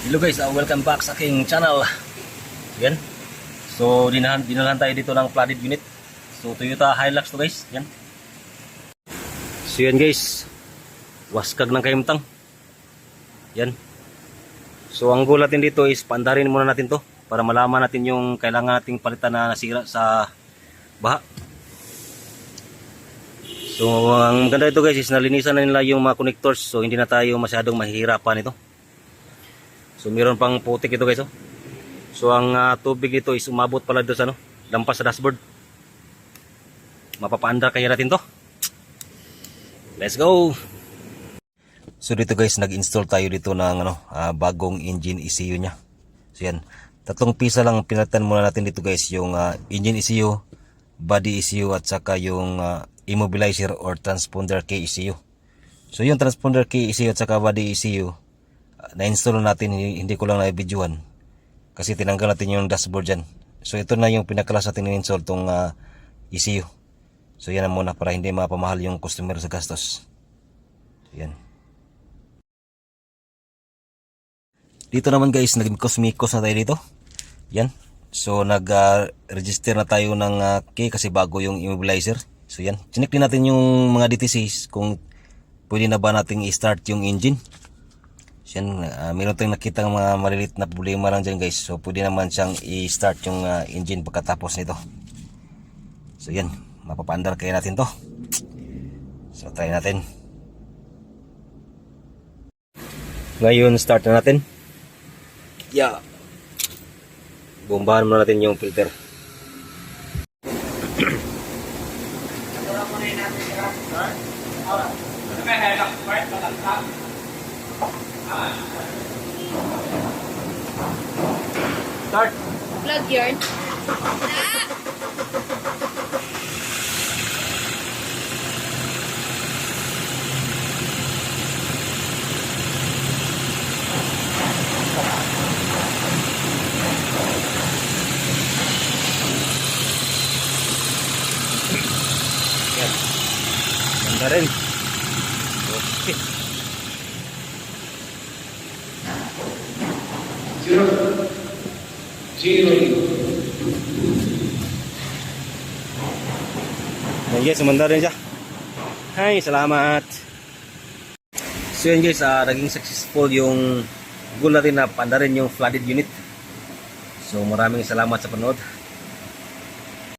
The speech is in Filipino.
Hello guys, welcome back sa aking channel. Yan. So dinahan tayo dito ng flooded unit. So Toyota Hilux to guys. Yan. So yan guys. Waskag ng kaimtang. Yan. So ang goal natin dito is paandarin muna natin to para malaman natin yung kailangan nating palitan na nasira sa baha. So ang ganda ito guys is nalinisan na nila yung mga connectors, so hindi na tayo masyadong mahihirapan ito. So meron pang putik ito guys, oh. So ang tubig ito is umabot pala doon sa lampas sa dashboard. Mapapaandar kaya natin to. Let's go. So dito guys, nag-install tayo dito ng bagong engine ECU nya. So yan, 3 pisa lang pinalitan muna natin dito guys, yung engine ECU, body ECU at saka yung immobilizer or transponder key ECU. So yung transponder key ECU at saka body ECU na-install natin, hindi ko lang na-videoan kasi tinanggal natin yung dashboard dyan. So ito na yung pinakalas natin in-install tong ECU. So yan na muna para hindi mapamahal yung customer sa gastos. So, yan. Dito naman guys, nag-mikos na tayo dito. Yan. So nag-register na tayo ng key kasi bago yung immobilizer. So yan. Chinik din natin yung mga DTCs kung pwede na ba nating i-start yung engine. Yan, meron tayong nakita ng mga malilit na problema lang dyan guys. So pwede naman siyang i-start yung engine pagkatapos nito. So yan, mapapaandar kaya natin to. So try natin. Ngayon start na natin. Yeah. Bombahan muna natin yung filter. Start. Plug yarn. Yan. Ganda rin. Okay. Yes, sumanda rin siya. Hi, salamat. So yun guys, naging successful yung goal natin na paandarin yung flooded unit. So maraming salamat sa panood.